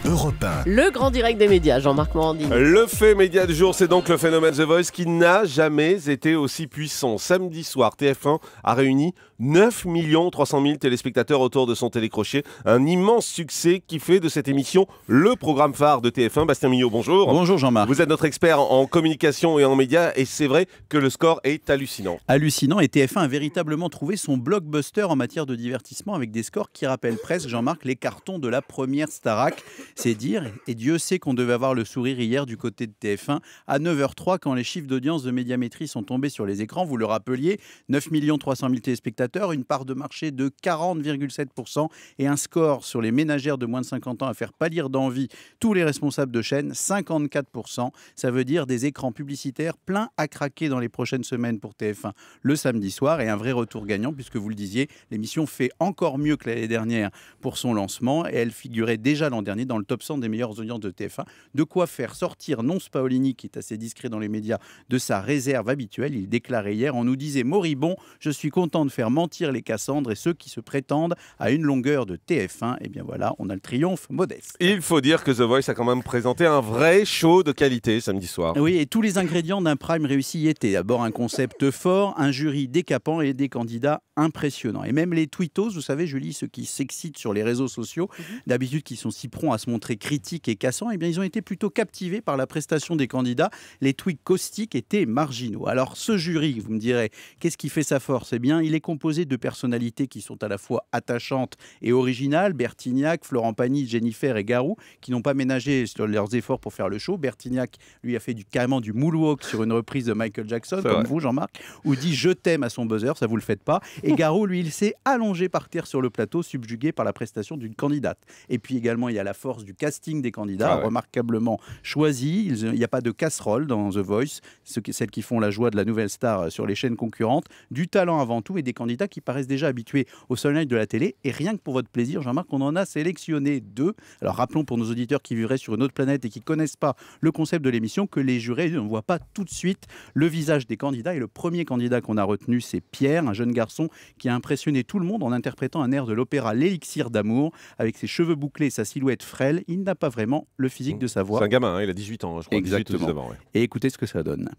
Europe 1. Le grand direct des médias, Jean-Marc Morandini. Le fait média du jour, c'est donc le phénomène The Voice qui n'a jamais été aussi puissant. Samedi soir, TF1 a réuni 9 300 000 téléspectateurs autour de son télécrochet. Un immense succès qui fait de cette émission le programme phare de TF1. Bastien Mignot, bonjour. Bonjour Jean-Marc. Vous êtes notre expert en communication et en médias et c'est vrai que le score est hallucinant. Hallucinant, et TF1 a véritablement trouvé son blockbuster en matière de divertissement avec des scores qui rappellent presque, Jean-Marc, les cartons de la première Starac. C'est dire, et Dieu sait qu'on devait avoir le sourire hier du côté de TF1 à 9h03 quand les chiffres d'audience de Médiamétrie sont tombés sur les écrans. Vous le rappeliez, 9 300 000 téléspectateurs, une part de marché de 40,7% et un score sur les ménagères de moins de 50 ans à faire pâlir d'envie tous les responsables de chaîne, 54%. Ça veut dire des écrans publicitaires pleins à craquer dans les prochaines semaines pour TF1 le samedi soir et un vrai retour gagnant puisque vous le disiez, l'émission fait encore mieux que l'année dernière pour son lancement et elle figurait déjà l'an dernier dans le top 100 des meilleures audiences de TF1. De quoi faire sortir Nonce Paolini, qui est assez discret dans les médias, de sa réserve habituelle. Il déclarait hier, on nous disait moribond, je suis content de faire mentir les Cassandres et ceux qui se prétendent à une longueur de TF1. Et bien voilà, on a le triomphe modeste. Il faut dire que The Voice a quand même présenté un vrai show de qualité samedi soir. Oui, et tous les ingrédients d'un prime réussi y étaient. D'abord un concept fort, un jury décapant et des candidats impressionnants. Et même les tweetos, vous savez Julie, ceux qui s'excitent sur les réseaux sociaux, d'habitude qui sont si prompts à se montrer critiques et cassants, eh bien ils ont été plutôt captivés par la prestation des candidats. Les tweets caustiques étaient marginaux. Alors ce jury, vous me direz, qu'est-ce qui fait sa force ? Eh bien, il est composé de personnalités qui sont à la fois attachantes et originales. Bertignac, Florent Pagny, Jennifer et Garou, qui n'ont pas ménagé sur leurs efforts pour faire le show. Bertignac, lui, a fait carrément du moonwalk sur une reprise de Michael Jackson, comme vous, Jean-Marc, ou dit « je t'aime » à son buzzer, ça vous le faites pas. Et Garou, lui, il s'est allongé par terre sur le plateau, subjugué par la prestation d'une candidate. Et puis également, il y a la force du casting des candidats, remarquablement choisi. Il n'y a pas de casserole dans The Voice, celles qui font la joie de la nouvelle star sur les chaînes concurrentes. Du talent avant tout et des candidats qui paraissent déjà habitués au sunlight de la télé. Et rien que pour votre plaisir, Jean-Marc, on en a sélectionné 2. Alors rappelons pour nos auditeurs qui vivraient sur une autre planète et qui ne connaissent pas le concept de l'émission que les jurés ne voient pas tout de suite le visage des candidats. Et le premier candidat qu'on a retenu, c'est Pierre, un jeune garçon qui a impressionné tout le monde en interprétant un air de l'opéra L'Élixir d'amour. Avec ses cheveux bouclés et sa silhouette frêle, il n'a pas vraiment le physique de sa voix. C'est un gamin, hein, il a 18 ans, je crois. Exactement. 18 ou 19 ans, ouais. Et écoutez ce que ça donne.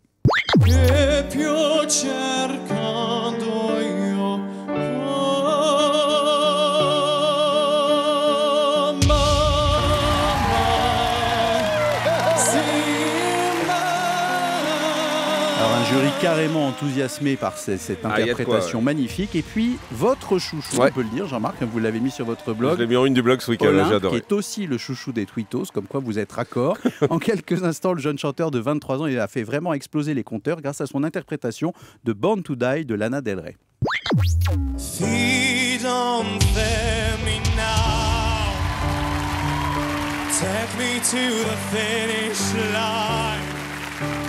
Jury carrément enthousiasmé par cette interprétation magnifique. Et puis, votre chouchou, on peut le dire, Jean-Marc, vous l'avez mis sur votre blog. Je l'ai mis en une du blog ce week-end, j'ai adoré. Qui est aussi le chouchou des tweetos, comme quoi vous êtes raccord. En quelques instants, le jeune chanteur de 23 ans, il a fait vraiment exploser les compteurs grâce à son interprétation de Born to Die de Lana Del Rey. Take me to the finish line.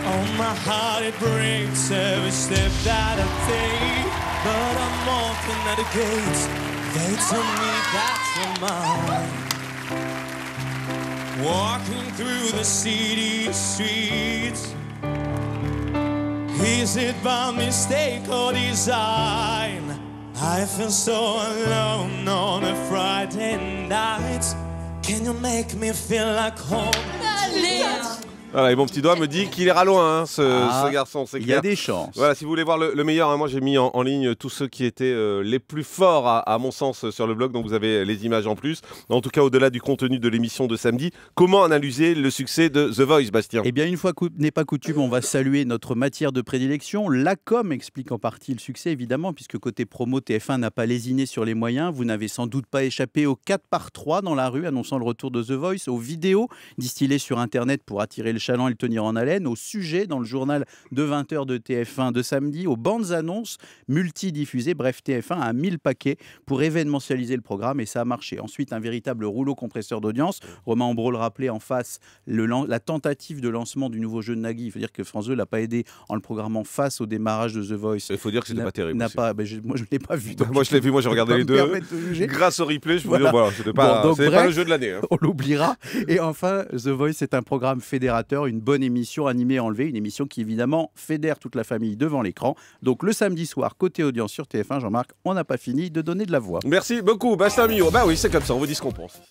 On my heart it breaks every step that I take, but I'm walking at the gates. They tell me that you're mine. Walking through the city streets, is it by mistake or design? I feel so alone on a Friday night. Can you make me feel like home? Voilà, et mon petit doigt me dit qu'il ira loin, hein, ce garçon. C'est clair. Il y a des chances. Voilà, si vous voulez voir le meilleur, hein, moi j'ai mis en ligne tous ceux qui étaient les plus forts à mon sens sur le blog, donc vous avez les images en plus. En tout cas, au-delà du contenu de l'émission de samedi, comment analyser le succès de The Voice, Bastien ? Eh bien, une fois n'est pas coutume, on va saluer notre matière de prédilection. La com explique en partie le succès, évidemment, puisque côté promo, TF1 n'a pas lésiné sur les moyens. Vous n'avez sans doute pas échappé aux 4x3 dans la rue, annonçant le retour de The Voice, aux vidéos distillées sur Internet pour attirer le chaland et le tenir en haleine, au sujet dans le journal de 20h de TF1 de samedi, aux bandes annonces multidiffusées. Bref, TF1 a 1000 paquets pour événementialiser le programme et ça a marché. Ensuite, un véritable rouleau compresseur d'audience. Romain Ambro le rappelait en face, la tentative de lancement du nouveau jeu de Nagui. Il faut dire que France 2 ne l'a pas aidé en le programmant face au démarrage de The Voice. Il faut dire que c'était pas terrible. Moi, je ne l'ai pas vu. Moi, je l'ai vu, moi j'ai regardé les deux. Grâce au replay, je vous dis, voilà, c'était pas le jeu de l'année. Hein. On l'oubliera. Et enfin, The Voice est un programme fédérateur modérateur, une bonne émission animée enlevée, une émission qui évidemment fédère toute la famille devant l'écran. Donc le samedi soir, côté audience sur TF1, Jean-Marc, on n'a pas fini de donner de la voix. Merci beaucoup, Bastien Millot. Bah oui, c'est comme ça, on vous dit ce qu'on pense.